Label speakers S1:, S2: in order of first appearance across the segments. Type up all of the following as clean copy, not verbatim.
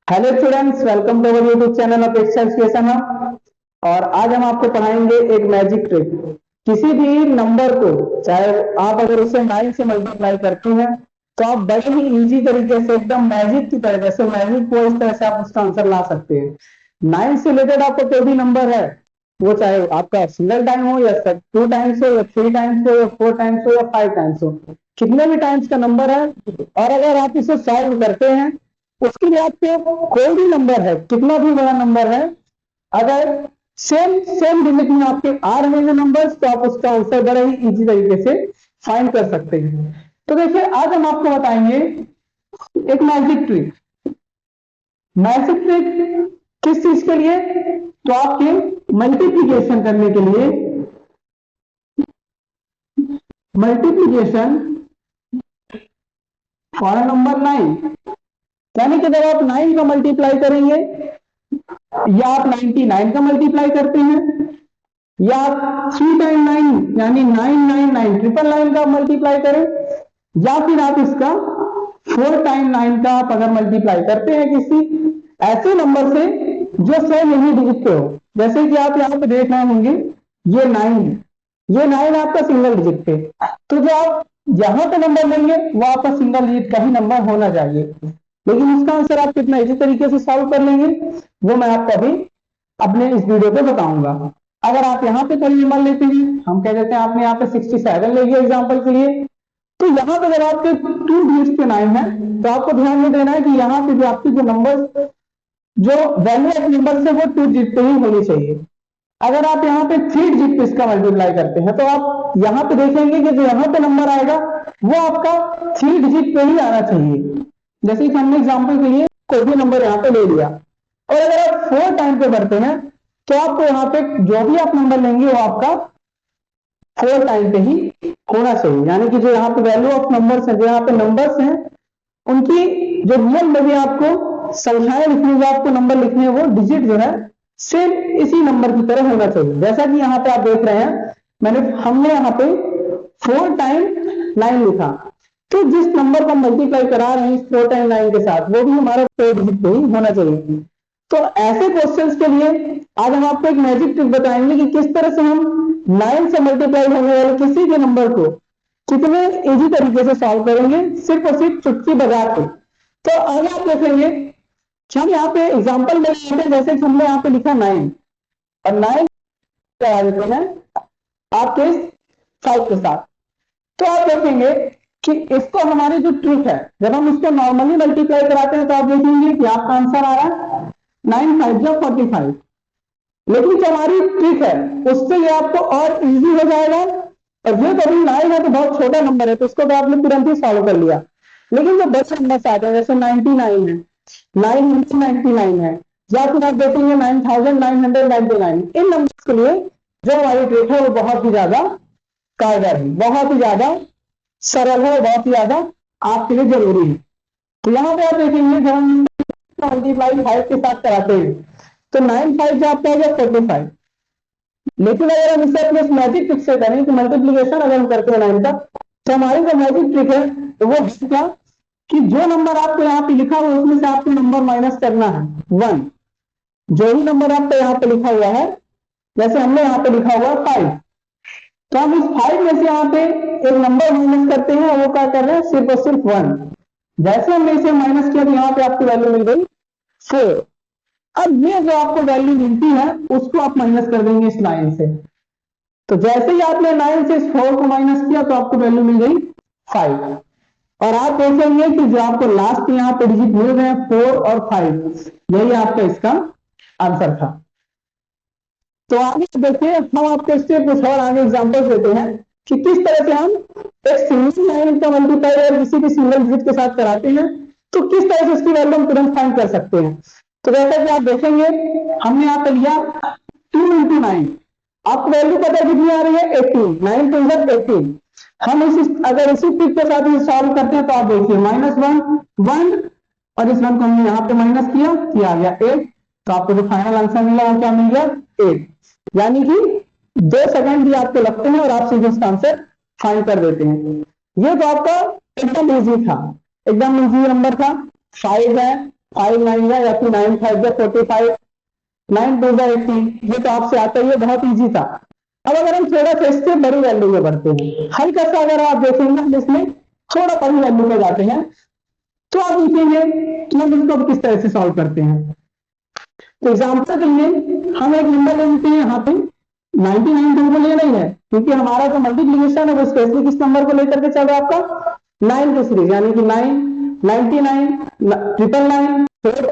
S1: Hello students, welcome to our YouTube channel Apeksha education hub. और आज हम आपको पढ़ाएंगे एक मैजिक ट्रिक। किसी भी नंबर को, चाहे आप अगर उसे 9 से मल्टीप्लाई करते हैं तो आप बड़े ही इजी तरीके से, एकदम मैजिक की तरह, जैसे मैजिक को इस तरह से आप उसका आंसर ला सकते हैं। 9 से रिलेटेड आपको कोई भी नंबर है, वो चाहे आपका सिंगल टाइम हो या 2 टाइम्स हो या 3 टाइम्स हो या 4 टाइम्स हो या 5 टाइम्स हो, कितने भी टाइम्स का नंबर है, और अगर आप इसे सॉल्व करते हैं, उसके लिए आपके कोई भी नंबर है, कितना भी बड़ा नंबर है, अगर सेम सेम डिजिट में आपके आ रहे हैं नंबर्स, तो आप उसका आंसर बड़े ही इजी तरीके से फाइंड कर सकते हैं। तो देखिए, आज हम आपको बताएंगे एक मैजिक ट्रिक। मैजिक ट्रिक किस चीज के लिए? तो आपके मल्टीप्लीकेशन करने के लिए। मल्टीप्लीकेशन फॉर नंबर 9, यानी कि जब आप 9 का मल्टीप्लाई करेंगे, या आप 99 का मल्टीप्लाई करते हैं, या आप 3 टाइम 9 यानी 999 ट्रिपल 9 का मल्टीप्लाई करें, या फिर आप इसका 4 टाइम 9 का आप अगर मल्टीप्लाई करते हैं किसी ऐसे नंबर से जो सेम यही डिजिट पे हो, जैसे कि आप यहाँ पे देख रहे होंगे ये 9, ये 9 आपका सिंगल डिजिट पे, तो जो आप यहां पे नंबर लेंगे वो आपका सिंगल डिजिट का ही नंबर होना चाहिए। लेकिन उसका आंसर आप कितना इसी तरीके से सॉल्व कर लेंगे, वो मैं आपको अभी अपने इस वीडियो पे बताऊंगा। अगर आप यहाँ पे कोई नंबर लेते हैं, हम कह देते हैं आपने यहाँ पे 67 ले लिया एग्जाम्पल के लिए, तो यहाँ पे जब आपके 2 डिजिट पे 9 है, तो आपको ध्यान में देना है कि यहाँ पे जो आपकी जो नंबर, जो वैल्यू ऑफ नंबर है, वो 2 डिजिट पे ही होनी चाहिए। अगर आप यहाँ पे 3 डिजिट पे इसका मल्टीप्लाई करते हैं, तो आप यहाँ पे देखेंगे कि जो यहाँ पे नंबर आएगा वो आपका 3 डिजिट पे ही आना चाहिए। जैसे कि हमने एग्जाम्पल के लिए कोई भी नंबर यहाँ पे ले लिया, और अगर आप 4 टाइम पे करते हैं, तो आपको यहाँ पे जो भी आप नंबर लेंगे वो आपका 4 टाइम पे ही होना चाहिए। यानी कि जो यहाँ पे वैल्यू ऑफ नंबर्स है, जो यहाँ पे नंबर्स हैं, उनकी जो रियल में भी आपको संख्याएं लिखनी, जो आपको नंबर लिखने हैं, वो डिजिट जो है सेम इसी नंबर की तरह होना चाहिए। जैसा कि यहाँ पे आप देख रहे हैं, हमने यहाँ पे 4 टाइम 9 लिखा, तो जिस नंबर को मल्टीप्लाई करा रहे हैं इस 4 टाइम 9 के साथ, वो भी हमारा 4 डिजिट पे ही होना चाहिए। तो ऐसे क्वेश्चंस के लिए आज हम आपको एक मैजिक ट्रिक बताएंगे कि किस तरह से हम 9 से मल्टीप्लाई होने वाले किसी भी नंबर को कितने इजी तरीके से सॉल्व करेंगे, सिर्फ और सिर्फ चुटकी बजा के। तो आगे आप देखेंगे कि हम यहाँ पे एग्जाम्पल ले रहे हैं, जैसे कि हमने यहाँ पे लिखा 9, और 9 लगा देते हैं आपके 5 के साथ। तो आप देखेंगे कि इसको हमारी जो ट्रिक है, जब हम इसको नॉर्मली मल्टीप्लाई कराते हैं, तो आप देखेंगे कि आपका आंसर आ रहा है 9 5 जो 45। लेकिन जो हमारी ट्रिक है, उससे ये आपको और इजी हो जाएगा। और ये कभी 9 है तो बहुत छोटा नंबर है, तो उसको तो आपने तुरंत ही सॉल्व कर लिया। लेकिन जो बड़े नंबर आते हैं, जैसे 99 है, 999 है, या फिर आप देखेंगे 9999, इन नंबर के लिए जो हमारी ट्रिक है वो बहुत ही ज्यादा कारगर है, बहुत ही ज्यादा सरल है, बहुत ही ज्यादा आपके लिए जरूरी है। तो यहाँ पे आप देखेंगे जब हम मल्टीप्लाई 5 के साथ कराते हैं, तो 9 5 जो आपका हो गया 45। लेकिन अगर हम इसे अपने मैजिक ट्रिक से करें कि मल्टीप्लीकेशन अगर हम करते हैं 9 का, तो हमारी जो मैजिक ट्रिक है तो वो है क्या, कि जो नंबर आपको यहाँ पे लिखा हुआ है उसमें से आपको नंबर माइनस करना है 1। जो ही नंबर आपको यहाँ पे लिखा हुआ है, जैसे हमने यहाँ पे लिखा हुआ है 5, तो हम इस 5 में से यहाँ पे एक नंबर माइनस करते हैं, वो क्या कर रहे हैं, सिर्फ और सिर्फ 1। जैसे हमने इसे माइनस किया तो यहाँ पे आपकी वैल्यू मिल गई 4। अब ये जो आपको वैल्यू मिलती है उसको आप माइनस कर देंगे इस 9 से। तो जैसे ही आपने 9 से इस 4 को माइनस किया तो आपको वैल्यू मिल गई 5। और आप देखेंगे कि जो आपको लास्ट यहाँ पे डिजिट मिल रहे हैं 4 और 5, यही आपका इसका आंसर था। तो आगे देखिए, हम आपको इससे कुछ और आगे एग्जांपल्स देते हैं कि किस तरह से हम एक सिंगल लाइन का मल्टीप्लाई और किसी भी सिंगल डिजिट के साथ कराते हैं, तो किस तरह से उसकी वैल्यू हम तुरंत फाइंड कर सकते हैं। तो जैसा कि आप देखेंगे, हमने यहाँ पे लिया 2 इंटू 9, आपको वैल्यू पता कितनी आ रही है 18, 9 टू 18। हम अगर इसी ट्रिक के साथ सॉल्व करते हैं, तो आप देखिए -1 1, और इस 1 को हमने यहाँ पे माइनस किया, आ गया 8। तो आपको जो फाइनल आंसर मिला वो क्या मिल गया 8। यानी कि 2 सेकंड भी आपको लगते हैं और आप सीधे उसका आंसर फाइंड कर देते हैं। ये तो आपका एकदम इजी था, एकदम इजी नंबर था, 5 है, 5 9 या फिर 9 5 45, 9 2 18, ये तो आपसे आता ही है, बहुत इजी था। अब अगर हम थोड़ा सा इससे बड़ी वैल्यू में बढ़ते हैं, हल्का सा अगर आप देखेंगे हम इसमें थोड़ा बड़ी वैल्यू में जाते हैं, तो आप देखेंगे कि हम इसको किस तरह से सॉल्व करते हैं। तो एग्जाम्पल के लिए हम एक नंबर ले लेते हैं यहाँ पे 99 तो हमको लेना ही है, क्योंकि हमारा जो मल्टीप्लीकेशन है वो स्पेशली किस नंबर को लेकर के चल रहा है आपका 9 के सीरीज, यानी कि 9 99 999 4।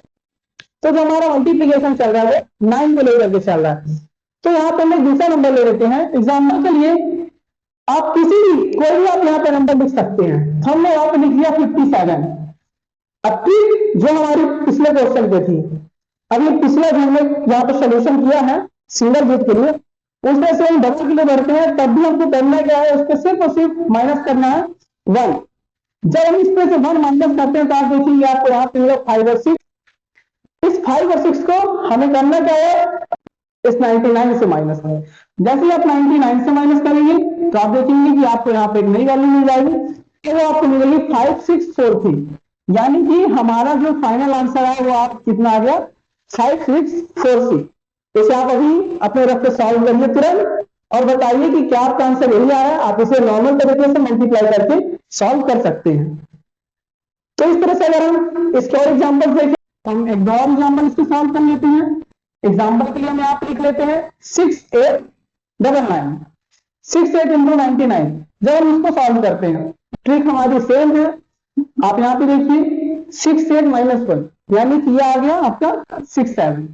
S1: तो जो हमारा मल्टीप्लीकेशन चल रहा है वो 9 को लेकर के चल रहा है। तो यहाँ पे हम एक दूसरा नंबर ले लेते हैं एग्जाम्पल के लिए, आप किसी भी कोई भी आप यहाँ पे नंबर लिख सकते हैं। हमने यहाँ पे लिख दिया 57। अब ठीक जो हमारी पिछले क्वेश्चन पे थी, अब ये पिछला जो हमने यहाँ पे सोल्यूशन किया है सिंगल डिजिट के लिए, उस तरह से हम डबल के लिए बढ़ते हैं, तब भी हमको करना क्या है, उसको सिर्फ और सिर्फ माइनस करना है 1। जब हम इस तरह से 1 माइनस करते हैं तो आप देखेंगे आपको यहाँ पे 5 और 6। इस 5 और 6 को हमें करना क्या है, इस 99 से माइनस है। जैसे ही आप 99 से माइनस करेंगे तो आप देखेंगे कि आपको यहाँ पे एक नई वैल्यू मिल जाएगी, तो आपको मिलेगी 5643, यानी कि हमारा जो फाइनल आंसर है वो आप कितना आ गया 5643। इसे आप अभी अपने रफ पे सॉल्व करिए तुरंत और बताइए कि क्या आपका आंसर यही आया। आप इसे नॉर्मल तरीके से मल्टीप्लाई करके सॉल्व कर सकते हैं। तो इस तरह से अगर हम इसके और एग्जाम्पल देखें, हम एक और एग्जाम्पल इसको सॉल्व कर लेते हैं। एग्जाम्पल के लिए हम आप लिख लेते हैं 6899, 68 इंटू 99। जब हम इसको सॉल्व करते हैं ट्रिक हमारी सेम है। आप यहाँ पे देखिए 68 माइनस 1, यानी कि यह आ गया आपका 67,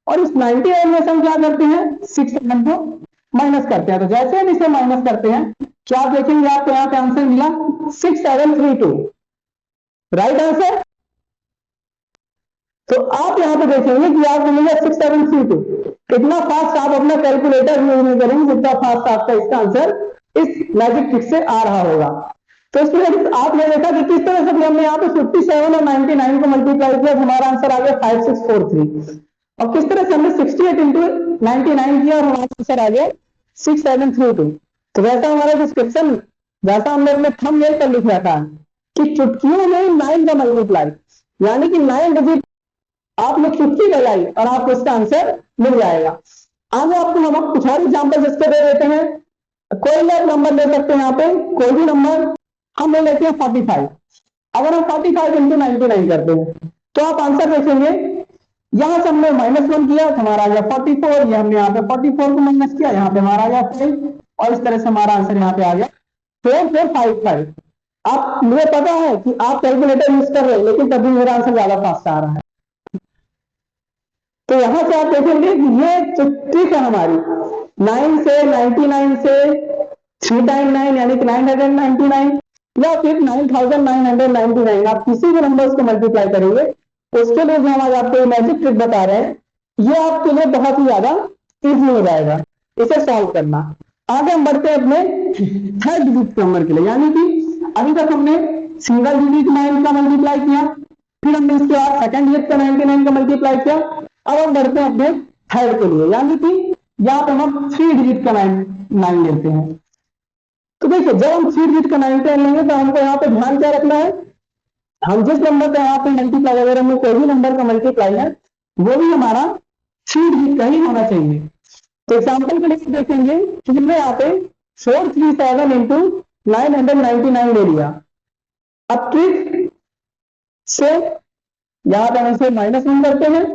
S1: और इस 99 में हम क्या करते हैं 67 को माइनस करते हैं। तो जैसे हम इसे माइनस करते हैं क्या आप देखेंगे आपको यहाँ पे आंसर मिला 6732, राइट आंसर। तो आप यहाँ पे देखेंगे कि आप मिलेगा 6732। कितना फास्ट आप अपना कैलकुलेटर यूज नहीं करेंगे जितना फास्ट आपका इसका आंसर इस मैजिक ट्रिक से आ रहा होगा। तो इसमें आपने देखा कि किस तरह से हमने यहाँ पे 57 और 99 को मल्टीप्लाई किया, हमारा आंसर आ गया 5643। और किस तरह से हमने 68 इंटू 99 किया और हमारा आंसर आ गया 6732। तो वैसा हमारा डिस्क्रिप्शन, वैसा हमने अपने थंबनेल पर लिख रखा है कि चुटकियों में 9 का मल्टीप्लाई, यानी कि 9 डिजिट आपने चुटकी लगाई और आपको इसका आंसर मिल जाएगा। आगे आपको हम कुछ और एग्जाम्पल इसके दे देते हैं। कोई भी आप नंबर ले सकते हैं, यहाँ पे कोई भी नंबर हम ले लेते हैं 45। अगर हम 45 इंटू 99 करते हैं तो आप आंसर देखेंगे, यहां से हमने -1 किया तो हमारा आ गया 44, ये हमने यहाँ पे 44 को माइनस किया, यहाँ पे हमारा आ गया 5, और इस तरह से हमारा आंसर यहाँ पे आ गया 4455। आप, मुझे पता है कि आप कैलकुलेटर यूज कर रहे हैं, लेकिन तभी मेरा आंसर ज्यादा फास्ट आ रहा है। तो यहां से आप देखेंगे कि ये ट्रिक है हमारी 9 से 99 से 399 यानी कि 999 या फिर 9999, आप किसी भी नंबर्स को मल्टीप्लाई करेंगे उसके लिए जो हम आज आपको मैजिक ट्रिक बता रहे हैं, ये आपके लिए बहुत ही ज्यादा इजी हो जाएगा इसे सॉल्व करना। आगे हम बढ़ते हैं अपने थर्ड डिजिट नंबर के लिए, यानी कि अभी तक हमने सिंगल डिजिट 9 का मल्टीप्लाई किया, फिर हमने इसके बाद सेकंड डिजिट का 99 का मल्टीप्लाई किया। अब हम बढ़ते हैं अपने थर्ड के लिए, यानी कि यहाँ पे हम 3 डिजिट का 9 लेते हैं। तो देखिए जब हम 3 डिजिट का 9 लेंगे तो हमको यहाँ पे ध्यान क्या रखना है, हम जिस नंबर का यहाँ पे मल्टीप्लाई, अगर हमें कोई भी नंबर का मल्टीप्लाई है वो भी हमारा 3 डिजिट का ही होना चाहिए। तो एग्जाम्पल के लिए देखेंगे कि हमने यहाँ पे 437 इंटू 999 ले लिया। अब ट्रिक से यहाँ पे हम इसे -1 करते हैं,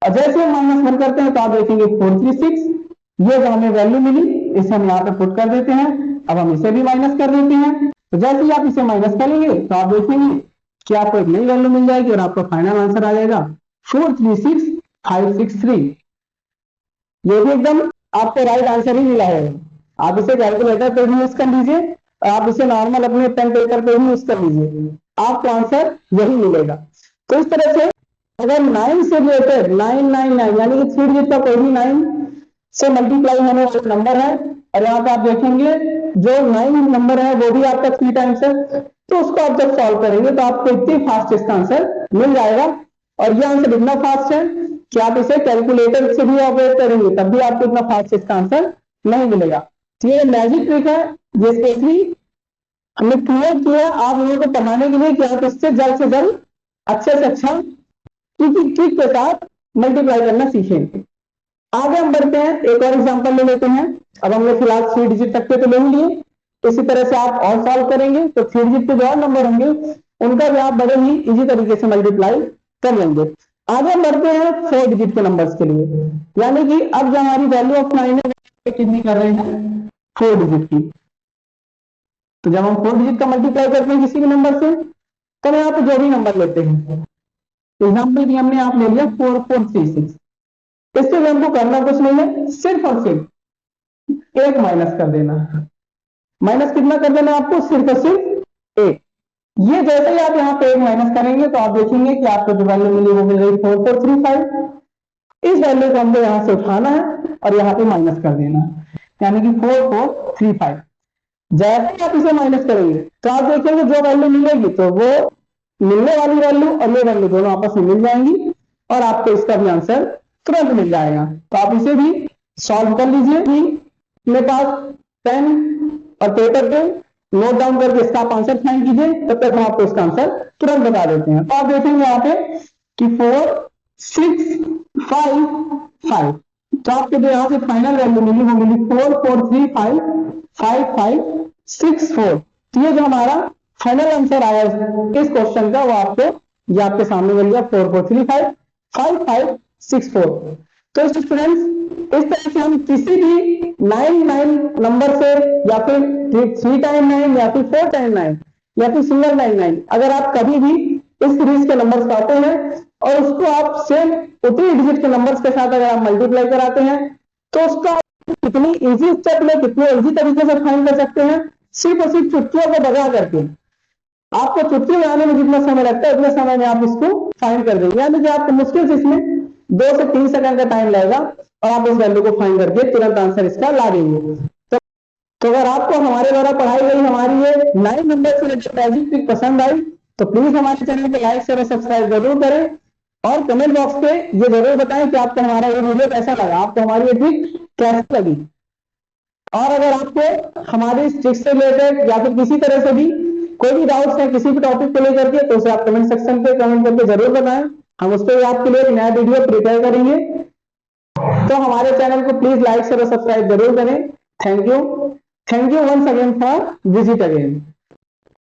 S1: और जैसे हम -1 करते हैं तो आप देखेंगे 436, ये जो हमें वैल्यू मिली इसे हम यहाँ पे पुट कर देते हैं। अब हम इसे भी माइनस कर देते हैं, तो जैसे ही आप इसे माइनस करेंगे तो आप देखेंगे कि आपको एक नई वैल्यू मिल जाएगी और आपका फाइनल आंसर आ जाएगा 436563। ये भी एकदम आपको राइट आंसर ही मिला है। आप इसे कैलकुलेटर पे भी यूज कर लीजिए और आप इसे नॉर्मल अपने पेन पेपर पे भी यूज कर लीजिए, आपको आंसर यही मिलेगा। तो इस तरह से अगर 9 से रिलेटेड 999 यानी कि 3 डिजिट का कोई भी 9 से मल्टीप्लाई होने वाला नंबर है, और यहाँ पे आप देखेंगे जो 9 नंबर है वो भी आपका 3 टाइम्स है, तो उसको आप जब सॉल्व करेंगे तो आपको इतनी फास्ट इसका आंसर मिल जाएगा। और ये आंसर इतना फास्ट है कि आप इसे कैलकुलेटर से भी ऑपरेट करेंगे तब भी आपको इतना फास्ट इसका आंसर नहीं मिलेगा। तो ये मैजिक ट्रिक है, ये स्पेशली हमने क्रिएट किया आप लोगों को पढ़ाने के लिए कि आप इससे जल्द अच्छे से अच्छा ट्रिक के साथ मल्टीप्लाई करना सीखेंगे। आगे हम बढ़ते हैं, एक और एग्जांपल ले लेते हैं। अब हम लोग फिलहाल 3 डिजिट तक के तो ले ही लिए, इसी तरह से आप और सॉल्व करेंगे तो 3 डिजिट के जो और नंबर होंगे उनका भी आप बड़े ही इजी तरीके से मल्टीप्लाई कर लेंगे। आगे हम बढ़ते हैं 4 डिजिट के नंबर्स के लिए, यानी कि अब जो हमारी वैल्यू ऑफ 9 है कितनी कर रहे हैं, 4 डिजिट की। तो जब हम 4 डिजिट का मल्टीप्लाई करते हैं किसी भी नंबर से, तो हम यहाँ पे जो भी नंबर लेते हैं, एग्जाम्पल की हमने आप ले लिया 4436, इससे भी हमको करना कुछ नहीं है, सिर्फ और सिर्फ एक माइनस कर देना। माइनस कितना कर देना आपको, सिर्फ और सिर्फ एक। ये जैसे ही आप यहाँ पे एक माइनस करेंगे तो आप देखेंगे कि आपको जो वैल्यू मिली वो मिल रही 4435। इस वैल्यू को हमको यहाँ से उठाना है और यहाँ पे माइनस कर देना, यानी कि 4435। जैसे ही आप इसे माइनस करेंगे तो आप देखेंगे जो वैल्यू मिलेगी तो वो मिलने वाली वैल्यू और ये वैल्यू दोनों आपस में मिल जाएंगी और आपको इसका भी आंसर तुरंत मिल जाएगा। तो आप इसे भी सॉल्व कर लीजिए। मेरे पास पेन और पेपर पे नोट डाउन करके इसका आप आंसर फाइंड कीजिए, तब तक हम आपको इसका आंसर तुरंत बता देते हैं। तो आप देखेंगे यहाँ पे कि 4 6 5 5, तो आपको जो यहाँ से फाइनल वैल्यू मिली वो मिली 44355564। तो ये जो हमारा फाइनल आंसर आया इस क्वेश्चन का वो आपको ये आपके सामने मिल गया 44355564। तो स्टूडेंट्स इस तरह से हम किसी भी 9 नंबर से या फिर 3 टाइम 9 या फिर 4 टाइम 9 या फिर सिंगल 9 अगर आप कभी भी इस सीरीज के नंबर्स पाते हैं और उसको आप सेम उतनी डिजिट के नंबर्स के साथ अगर आप मल्टीप्लाई कराते हैं तो उसका कितनी इजी स्टेप में कितने इजी तरीके से फाइंड कर सकते हैं, सिर्फ और सिर्फ चुटकियों को बजा करके। आपको चुटकी लगाने में जितना समय लगता है उतने समय में आप इसको फाइंड कर देंगे, यानी कि आपको मुश्किल से इसमें 2 से 3 सेकंड का टाइम लगेगा और आप इस वैल्यू को फाइंड करके तुरंत आंसर इसका ला देंगे। तो अगर आपको हमारे द्वारा पढ़ाई गई हमारी ये 9 नंबर से रिलेटेड मैजिक ट्रिक पसंद आई तो प्लीज हमारे चैनल को लाइक शेयर और सब्सक्राइब जरूर करें और कमेंट बॉक्स पे ये जरूर बताएं कि आपको हमारा ये वीडियो कैसा लगा, आपको हमारी ये ट्रिक कैसी लगी। और अगर आपको हमारे इस ट्रिक से रिलेटेड या फिर किसी तरह से भी कोई भी डाउट्स है किसी भी टॉपिक को लेकर के तो उसे आप कमेंट सेक्शन पे कमेंट करके जरूर बताएं, हम उस पर आपके लिए एक नया वीडियो प्रिपेयर करेंगे। तो हमारे चैनल को प्लीज लाइक शेयर और सब्सक्राइब जरूर करें। Thank you once again for visit again.